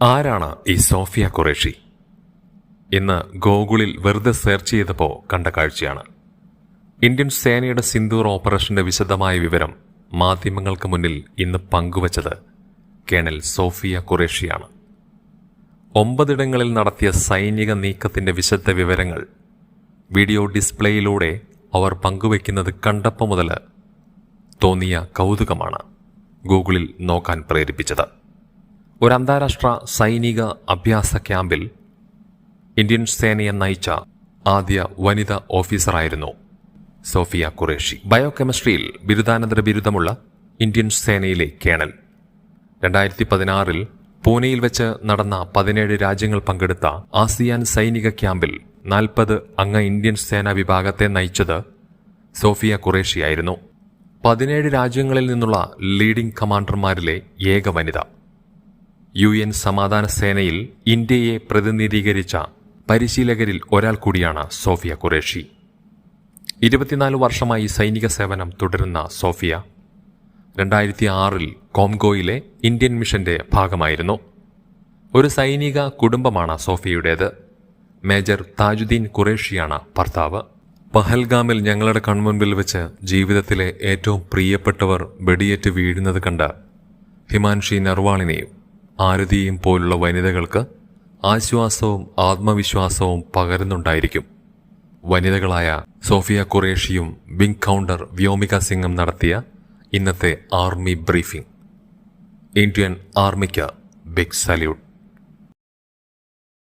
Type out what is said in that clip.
ആരാണ് ഈ സോഫിയ ഖുറേഷി? ഇന്ന് ഗൂഗിളിൽ വെറുതെ സെർച്ച് ചെയ്തപ്പോൾ കണ്ട കാഴ്ചയാണ്. ഇന്ത്യൻ സേനയുടെ സിന്ദൂർ ഓപ്പറേഷന്റെ വിശദമായ വിവരം മാധ്യമങ്ങൾക്ക് മുന്നിൽ ഇന്ന് പങ്കുവച്ചത് കേണൽ സോഫിയ ഖുറേഷിയാണ്. 9 ഇടങ്ങളിൽ നടത്തിയ സൈനിക നീക്കത്തിന്റെ വിശദ വിവരങ്ങൾ വീഡിയോ ഡിസ്പ്ലേയിലൂടെ അവർ പങ്കുവയ്ക്കുന്നത് കണ്ടപ്പോൾ മുതൽ തോന്നിയ കൗതുകമാണ് ഗൂഗിളിൽ നോക്കാൻ പ്രേരിപ്പിച്ചത്. ഒരു അന്താരാഷ്ട്ര സൈനിക അഭ്യാസ ക്യാമ്പിൽ ഇന്ത്യൻ സേനയെ നയിച്ച ആദ്യ വനിതാ ഓഫീസറായിരുന്നു സോഫിയ ഖുറേഷി. ബയോകെമിസ്ട്രിയിൽ ബിരുദാനന്തര ബിരുദമുള്ള ഇന്ത്യൻ സേനയിലെ കേണൽ 2016 പൂനെയിൽ വെച്ച് നടന്ന 17 രാജ്യങ്ങൾ പങ്കെടുത്ത ആസിയാൻ സൈനിക ക്യാമ്പിൽ 40 അംഗ ഇന്ത്യൻ സേനാ വിഭാഗത്തെ നയിച്ചത് സോഫിയ ഖുറേഷിയായിരുന്നു. 17 രാജ്യങ്ങളിൽ നിന്നുള്ള ലീഡിംഗ് കമാൻഡർമാരിലെ ഏക വനിത. UN സമാധാന സേനയിൽ ഇന്ത്യയെ പ്രതിനിധീകരിച്ച പരിശീലകരിൽ ഒരാൾ കൂടിയാണ് സോഫിയ ഖുറേഷി. 24 വർഷമായി സൈനിക സേവനം തുടരുന്ന സോഫിയ 2006 കോംഗോയിലെ ഇന്ത്യൻ മിഷന്റെ ഭാഗമായിരുന്നു. ഒരു സൈനിക കുടുംബമാണ് സോഫിയയുടേത്. മേജർ താജുദ്ദീൻ ഖുറേഷിയാണ് ഭർത്താവ്. പഹൽഗാമിൽ ഞങ്ങളുടെ കൺമുൻപിൽ വെച്ച് ജീവിതത്തിലെ ഏറ്റവും പ്രിയപ്പെട്ടവർ വെടിയേറ്റ് വീഴുന്നത് കണ്ട് ഹിമാൻഷി നർവാളിനെയും ആരതിയും പോലുള്ള വനിതകൾക്ക് ആശ്വാസവും ആത്മവിശ്വാസവും പകരുന്നുണ്ടായിരിക്കും. വനിതകളായ സോഫിയ ഖുറേഷിയും വിംഗ് കൗണ്ടർ വ്യോമിക സിംഗും നടത്തിയ ഇന്നത്തെ ആർമി ബ്രീഫിംഗ്. ഇന്ത്യൻ ആർമിക്ക് ബിഗ് സല്യൂട്ട്.